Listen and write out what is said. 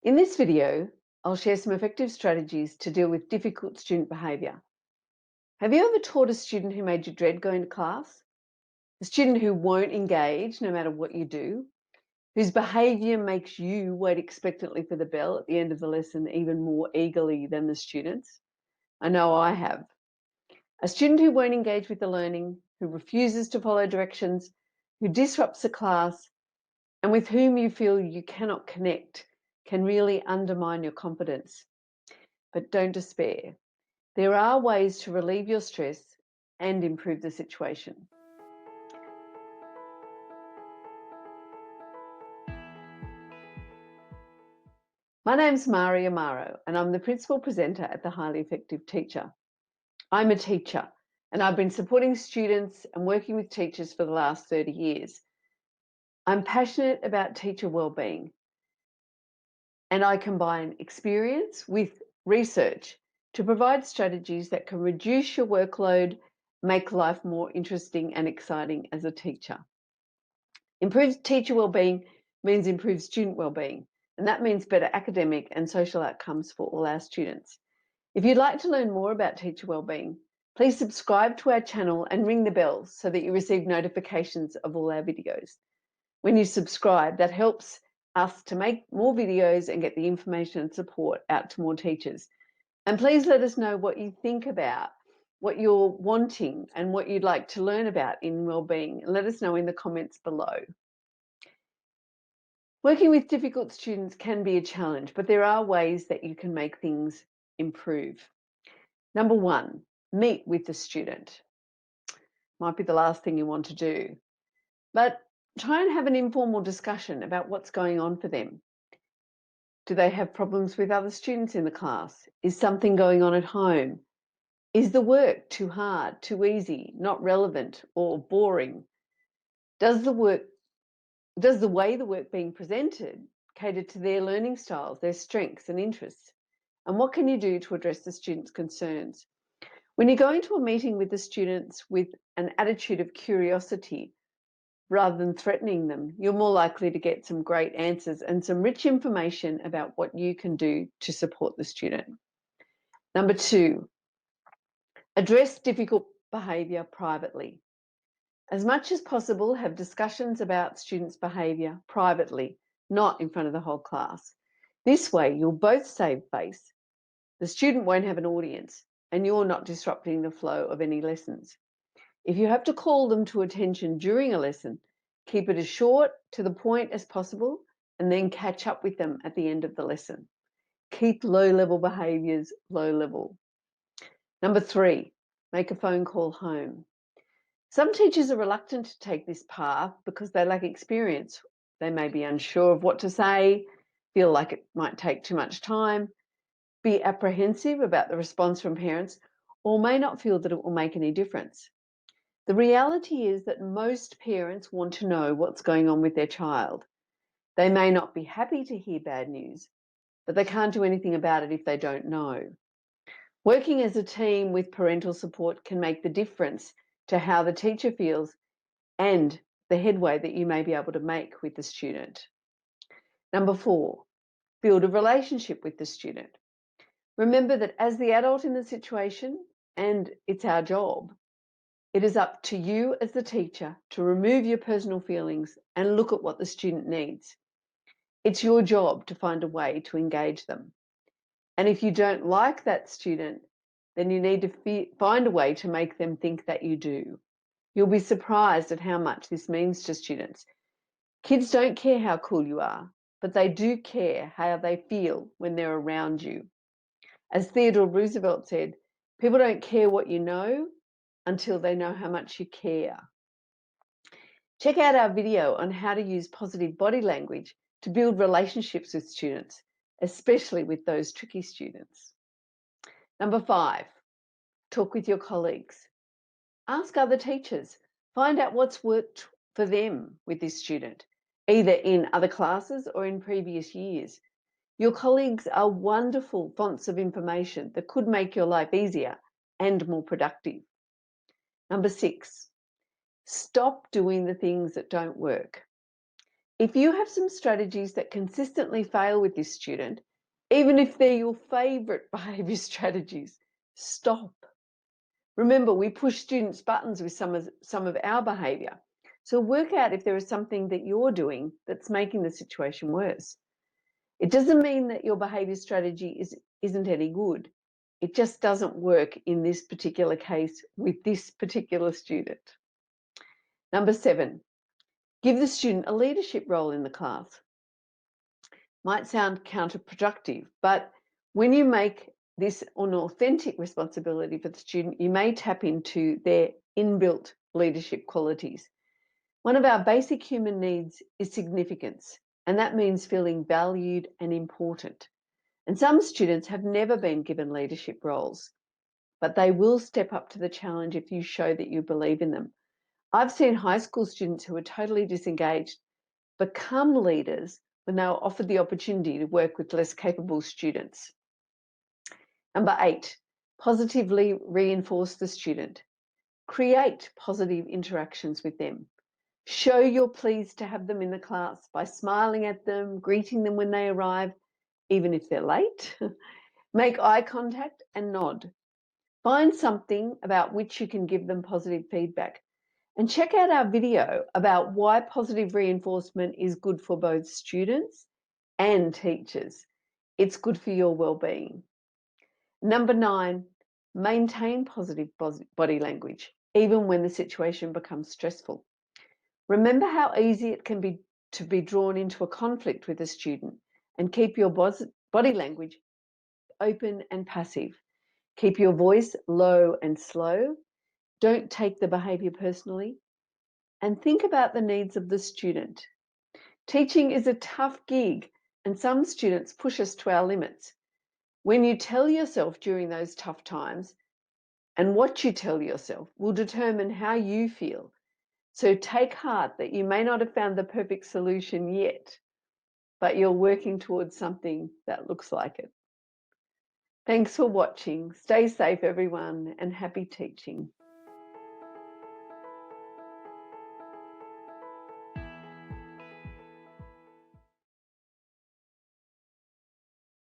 In this video, I'll share some effective strategies to deal with difficult student behaviour. Have you ever taught a student who made you dread going to class? A student who won't engage no matter what you do? Whose behaviour makes you wait expectantly for the bell at the end of the lesson even more eagerly than the students? I know I have. A student who won't engage with the learning, who refuses to follow directions, who disrupts the class, and with whom you feel you cannot connect can really undermine your confidence. But don't despair. There are ways to relieve your stress and improve the situation. My name's Mari Amaro, and I'm the principal presenter at the Highly Effective Teacher. I'm a teacher, and I've been supporting students and working with teachers for the last 30 years. I'm passionate about teacher wellbeing, and I combine experience with research to provide strategies that can reduce your workload, make life more interesting and exciting as a teacher. Improved teacher wellbeing means improved student wellbeing, and that means better academic and social outcomes for all our students. If you'd like to learn more about teacher wellbeing, please subscribe to our channel and ring the bell so that you receive notifications of all our videos. When you subscribe, that helps us to make more videos and get the information and support out to more teachers. And please let us know what you think about what you're wanting and what you'd like to learn about in wellbeing. Let us know in the comments below. Working with difficult students can be a challenge, but there are ways that you can make things improve. Number one, meet with the student. Might be the last thing you want to do, but try and have an informal discussion about what's going on for them. Do they have problems with other students in the class? Is something going on at home? Is the work too hard, too easy, not relevant, or boring? Does the way the work being presented cater to their learning styles, their strengths and interests? And what can you do to address the students' concerns? When you go into a meeting with the students with an attitude of curiosity rather than threatening them, you're more likely to get some great answers and some rich information about what you can do to support the student. Number two, address difficult behaviour privately. As much as possible, have discussions about students' behaviour privately, not in front of the whole class. This way, you'll both save face. The student won't have an audience, and you're not disrupting the flow of any lessons. If you have to call them to attention during a lesson, keep it as short, to the point as possible, and then catch up with them at the end of the lesson. Keep low-level behaviours low level. Number three, make a phone call home. Some teachers are reluctant to take this path because they lack experience. They may be unsure of what to say, feel like it might take too much time, be apprehensive about the response from parents, or may not feel that it will make any difference. The reality is that most parents want to know what's going on with their child. They may not be happy to hear bad news, but they can't do anything about it if they don't know. Working as a team with parental support can make the difference to how the teacher feels and the headway that you may be able to make with the student. Number four, build a relationship with the student. Remember that as the adult in the situation, and it's our job, it is up to you as the teacher to remove your personal feelings and look at what the student needs. It's your job to find a way to engage them. And if you don't like that student, then you need to find a way to make them think that you do. You'll be surprised at how much this means to students. Kids don't care how cool you are, but they do care how they feel when they're around you. As Theodore Roosevelt said, people don't care what you know until they know how much you care. Check out our video on how to use positive body language to build relationships with students, especially with those tricky students. Number five, talk with your colleagues. Ask other teachers. Find out what's worked for them with this student, either in other classes or in previous years. Your colleagues are wonderful fonts of information that could make your life easier and more productive. Number six, stop doing the things that don't work. If you have some strategies that consistently fail with this student, even if they're your favourite behaviour strategies, stop. Remember, we push students' buttons with some of our behaviour. So work out if there is something that you're doing that's making the situation worse. It doesn't mean that your behaviour strategy isn't any good. It just doesn't work in this particular case with this particular student. Number 7, give the student a leadership role in the class. Might sound counterproductive, but when you make this an authentic responsibility for the student, you may tap into their inbuilt leadership qualities. One of our basic human needs is significance, and that means feeling valued and important. And some students have never been given leadership roles, but they will step up to the challenge if you show that you believe in them. I've seen high school students who are totally disengaged become leaders when they were offered the opportunity to work with less capable students. Number 8, positively reinforce the student. Create positive interactions with them. Show you're pleased to have them in the class by smiling at them, greeting them when they arrive, even if they're late. Make eye contact and nod. Find something about which you can give them positive feedback. And check out our video about why positive reinforcement is good for both students and teachers. It's good for your well-being. Number 9, maintain positive body language, even when the situation becomes stressful. Remember how easy it can be to be drawn into a conflict with a student, and keep your body language open and passive. Keep your voice low and slow. Don't take the behaviour personally. And think about the needs of the student. Teaching is a tough gig, and some students push us to our limits. When you tell yourself during those tough times, and what you tell yourself will determine how you feel. So take heart that you may not have found the perfect solution yet, but you're working towards something that looks like it. Thanks for watching. Stay safe, everyone, and happy teaching.